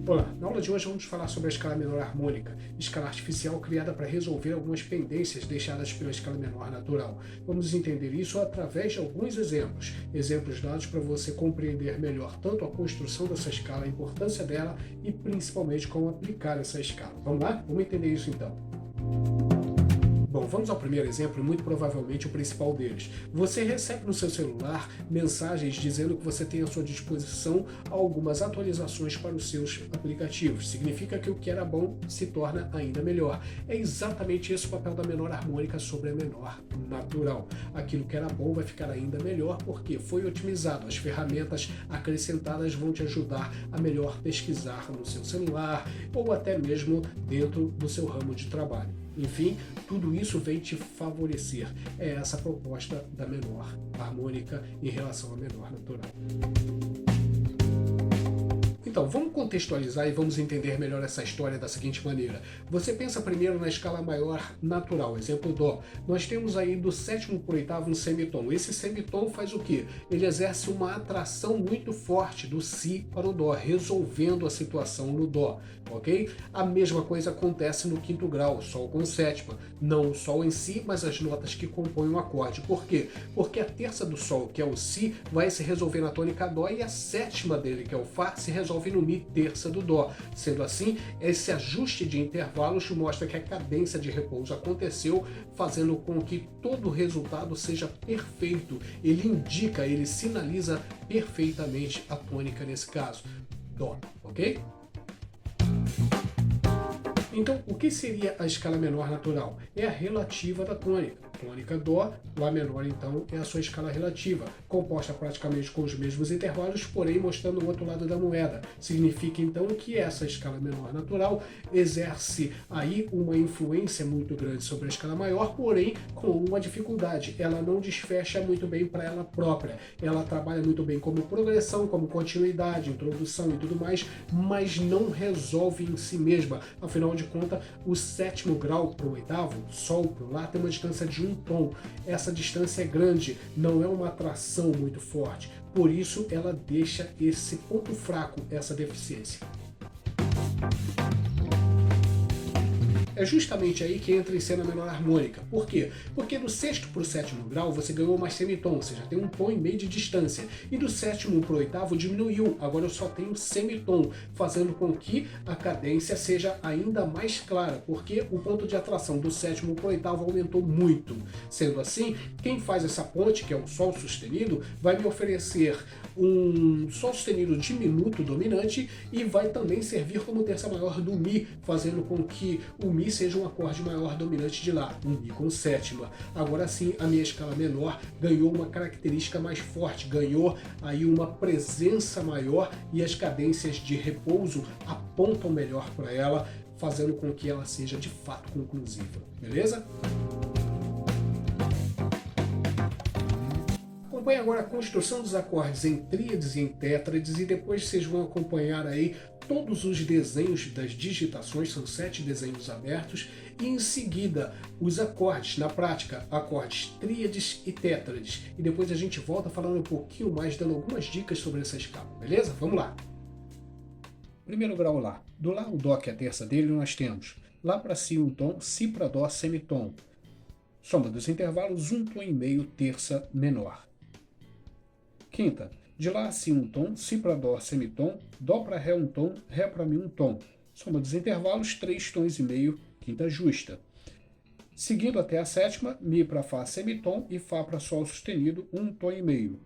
Olá, na aula de hoje vamos falar sobre a escala menor harmônica, escala artificial criada para resolver algumas pendências deixadas pela escala menor natural. Vamos entender isso através de alguns exemplos dados para você compreender melhor tanto a construção dessa escala, a importância dela e principalmente como aplicar essa escala. Vamos lá? Vamos entender isso então. Bom, vamos ao primeiro exemplo e muito provavelmente o principal deles. Você recebe no seu celular mensagens dizendo que você tem à sua disposição algumas atualizações para os seus aplicativos. Significa que o que era bom se torna ainda melhor. É exatamente esse o papel da menor harmônica sobre a menor natural. Aquilo que era bom vai ficar ainda melhor porque foi otimizado. As ferramentas acrescentadas vão te ajudar a melhor pesquisar no seu celular ou até mesmo dentro do seu ramo de trabalho. Enfim, tudo isso vem te favorecer. É essa a proposta da menor harmônica em relação à menor natural. Então, vamos contextualizar e vamos entender melhor essa história da seguinte maneira. Você pensa primeiro na escala maior natural, exemplo Dó. Nós temos aí do sétimo para o oitavo um semitom. Esse semitom faz o quê? Ele exerce uma atração muito forte do Si para o Dó, resolvendo a situação no Dó, ok? A mesma coisa acontece no quinto grau, Sol com sétima. Não o Sol em si, mas as notas que compõem o acorde. Por quê? Porque a terça do Sol, que é o Si, vai se resolver na tônica Dó e a sétima dele, que é o Fá, se resolve no Mi terça do Dó. Sendo assim, esse ajuste de intervalos mostra que a cadência de repouso aconteceu, fazendo com que todo o resultado seja perfeito. Ele indica, ele sinaliza perfeitamente a tônica nesse caso, Dó, ok? Então, o que seria a escala menor natural? É a relativa da tônica. Tônica Dó, Lá menor então é a sua escala relativa, composta praticamente com os mesmos intervalos, porém mostrando o outro lado da moeda. Significa então que essa escala menor natural exerce aí uma influência muito grande sobre a escala maior, porém com uma dificuldade. Ela não desfecha muito bem para ela própria. Ela trabalha muito bem como progressão, como continuidade, introdução e tudo mais, mas não resolve em si mesma. Afinal de contas, o sétimo grau para o oitavo, Sol para o Lá, tem uma distância de um tom. Essa distância é grande, não é uma atração muito forte. Por isso, ela deixa esse ponto fraco, essa deficiência. É justamente aí que entra em cena a menor harmônica. Por quê? Porque do sexto para o sétimo grau você ganhou mais semitom, ou seja, tem um tom e meio de distância. E do sétimo para o oitavo diminuiu, agora eu só tenho semitom, fazendo com que a cadência seja ainda mais clara, porque o ponto de atração do sétimo para o oitavo aumentou muito. Sendo assim, quem faz essa ponte, que é o Sol sustenido, vai me oferecer um Sol sustenido diminuto dominante e vai também servir como terça maior do Mi, fazendo com que o Mi seja um acorde maior dominante de Lá, um Mi com sétima. Agora sim, a minha escala menor ganhou uma característica mais forte, ganhou aí uma presença maior e as cadências de repouso apontam melhor para ela, fazendo com que ela seja de fato conclusiva. Beleza? Acompanhe agora a construção dos acordes em tríades e em tétrades e depois vocês vão acompanhar aí todos os desenhos das digitações, são 7 desenhos abertos, e em seguida os acordes, na prática, acordes tríades e tétrades. E depois a gente volta falando um pouquinho mais, dando algumas dicas sobre essa escala, beleza? Vamos lá! Primeiro grau Lá. Do Lá o Dó, que é a terça dele, nós temos Lá para Si um tom, Si para Dó semitom. Soma dos intervalos, um tom e meio, terça menor. Quinta, de Lá a Si um tom, Si para Dó semitom, Dó para Ré um tom, Ré para Mi um tom. Soma dos intervalos, 3 tons e meio, quinta justa. Seguindo até a sétima, Mi para Fá semitom e Fá para Sol sustenido, um tom e meio.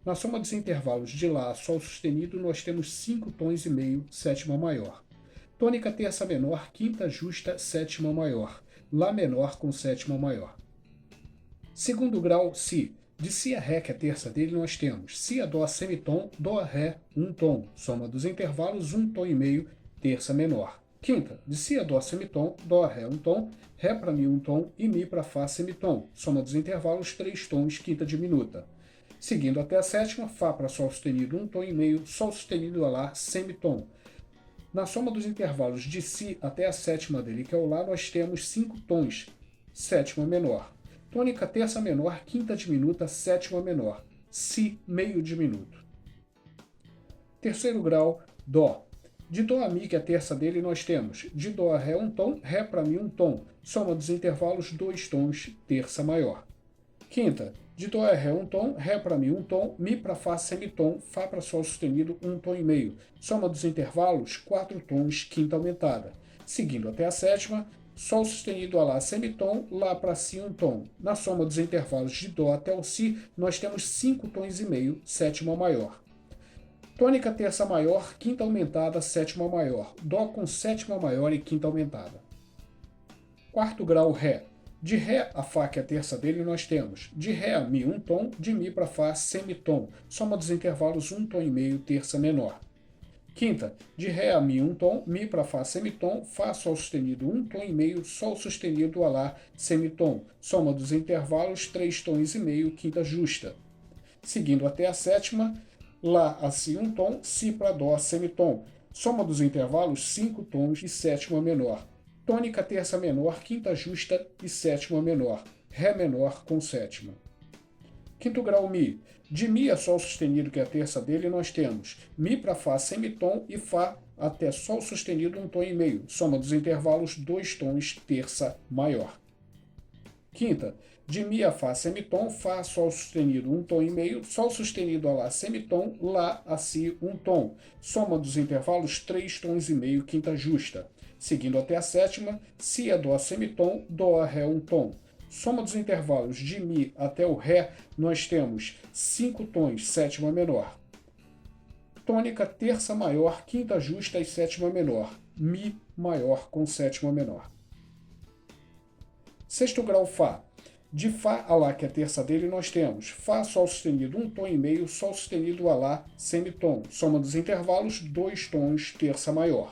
Na soma dos intervalos de Lá a Sol sustenido, nós temos 5 tons e meio, sétima maior. Tônica terça menor, quinta justa, sétima maior. Lá menor com sétima maior. Segundo grau, Si. De Si a Ré, que é a terça dele, nós temos Si a Dó semitom, Dó a Ré, um tom. Soma dos intervalos, um tom e meio, terça menor. Quinta, de Si a Dó semitom, Dó a Ré, um tom, Ré para Mi, um tom e Mi para Fá semitom. Soma dos intervalos, 3 tons, quinta diminuta. Seguindo até a sétima, Fá para Sol sustenido, um tom e meio, Sol sustenido a Lá, semitom. Na soma dos intervalos de Si até a sétima dele, que é o Lá, nós temos 5 tons, sétima menor. Tônica terça menor, quinta diminuta, sétima menor. Si meio diminuto. Terceiro grau, Dó. De Dó a Mi, que é a terça dele, nós temos de Dó a Ré um tom, Ré para Mi um tom. Soma dos intervalos 2 tons, terça maior. Quinta, de Dó a Ré um tom, Ré para Mi um tom, Mi para Fá semitom, Fá para Sol sustenido um tom e meio. Soma dos intervalos 4 tons, quinta aumentada. Seguindo até a sétima, Sol sustenido a Lá semitom, Lá para Si um tom. Na soma dos intervalos de Dó até o Si, nós temos 5 tons e meio, sétima maior. Tônica terça maior, quinta aumentada, sétima maior. Dó com sétima maior e quinta aumentada. Quarto grau, Ré. De Ré a Fá, que é a terça dele, nós temos de Ré a Mi um tom, de Mi para Fá semitom. Soma dos intervalos um tom e meio, terça menor. Quinta, de Ré a Mi um tom, Mi para Fá semitom, Fá Sol sustenido um tom e meio, Sol sustenido a Lá semitom. Soma dos intervalos 3 tons e meio, quinta justa. Seguindo até a sétima, Lá a Si um tom, Si para Dó semitom. Soma dos intervalos 5 tons e sétima menor. Tônica terça menor, quinta justa e sétima menor. Ré menor com sétima. Quinto grau, Mi. De Mi a Sol sustenido, que é a terça dele, nós temos Mi para Fá semitom e Fá até Sol sustenido um tom e meio. Soma dos intervalos 2 tons, terça maior. Quinta, de Mi a Fá semitom, Fá Sol sustenido um tom e meio, Sol sustenido a Lá semitom, Lá a Si um tom. Soma dos intervalos 3 tons e meio, quinta justa. Seguindo até a sétima, Si a Dó semitom, Dó a Ré um tom. Soma dos intervalos de Mi até o Ré, nós temos 5 tons, sétima menor. Tônica terça maior, quinta justa e sétima menor. Mi maior com sétima menor. Sexto grau, Fá. De Fá a Lá, que é a terça dele, nós temos Fá Sol sustenido um tom e meio, Sol sustenido a Lá semitom. Soma dos intervalos 2 tons, terça maior.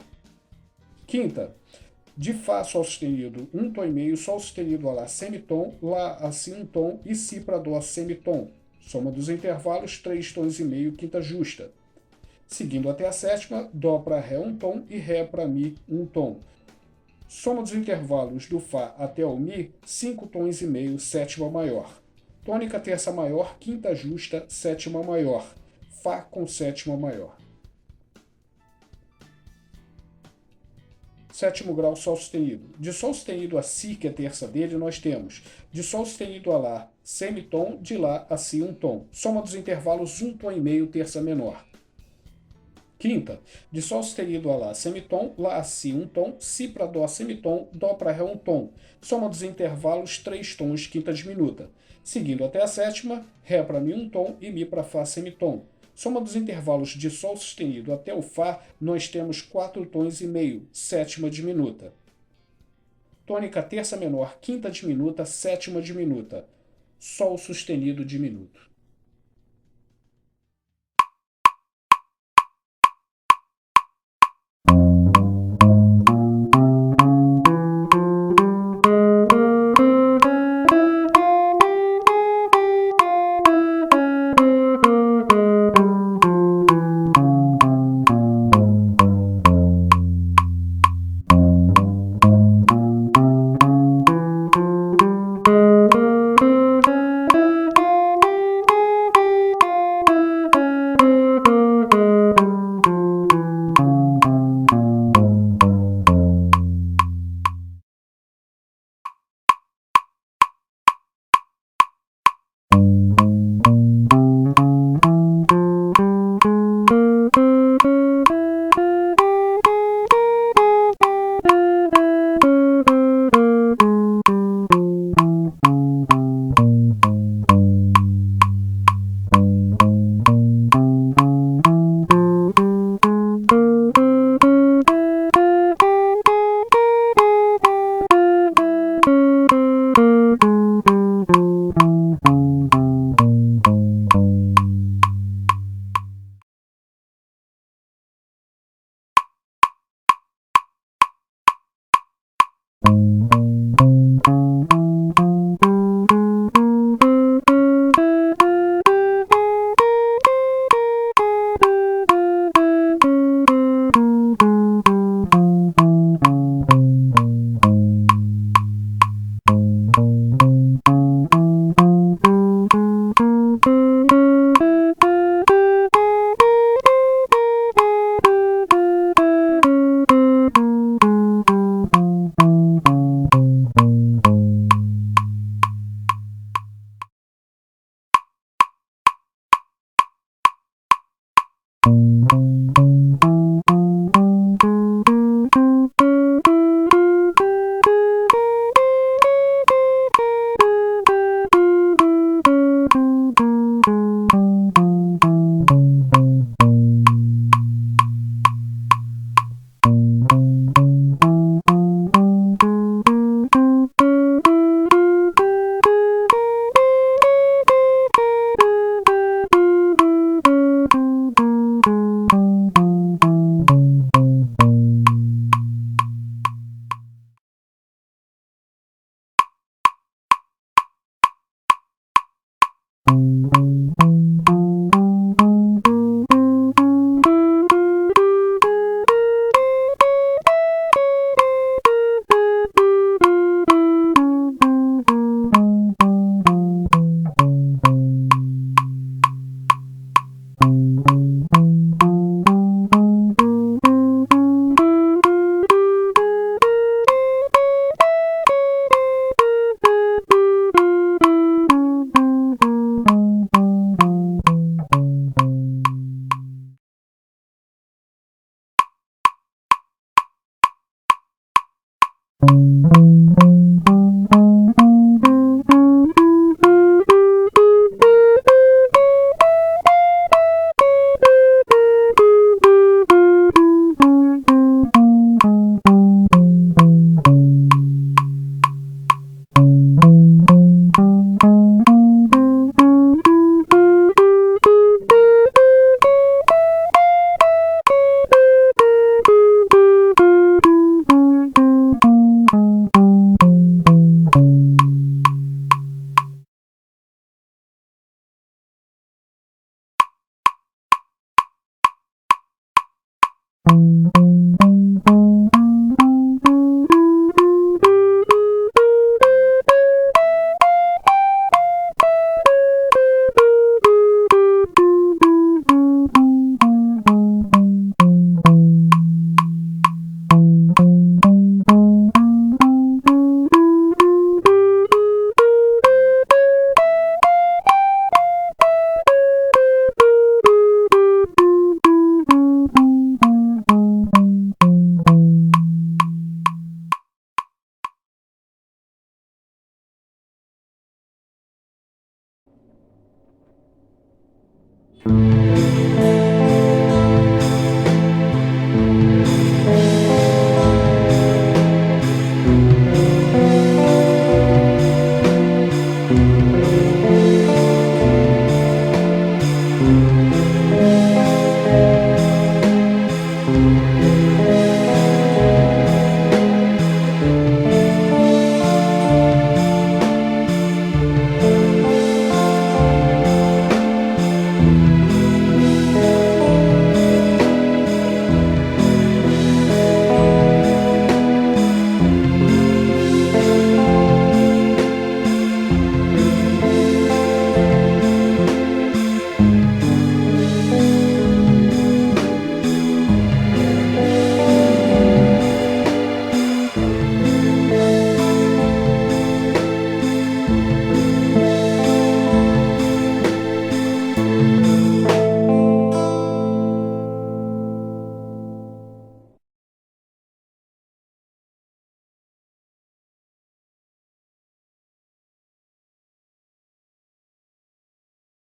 Quinta, de Fá Sol sustenido um tom e meio, Sol sustenido a Lá semitom, Lá a Si um tom e Si para Dó semitom. Soma dos intervalos 3 tons e meio, quinta justa. Seguindo até a sétima, Dó para Ré um tom e Ré para Mi um tom. Soma dos intervalos do Fá até o Mi, 5 tons e meio, sétima maior. Tônica terça maior, quinta justa, sétima maior. Fá com sétima maior. Sétimo grau, Sol sustenido. De Sol sustenido a Si, que é a terça dele, nós temos de Sol sustenido a Lá semitom, de Lá a Si um tom. Soma dos intervalos 1 tom e meio, terça menor. Quinta, de Sol sustenido a Lá semitom, Lá a Si um tom, Si para Dó semitom, Dó para Ré um tom. Soma dos intervalos 3 tons, quinta diminuta. Seguindo até a sétima, Ré para Mi um tom e Mi para Fá semitom. Soma dos intervalos de Sol sustenido até o Fá, nós temos 4 tons e meio, sétima diminuta. Tônica terça menor, quinta diminuta, sétima diminuta. Sol sustenido diminuto.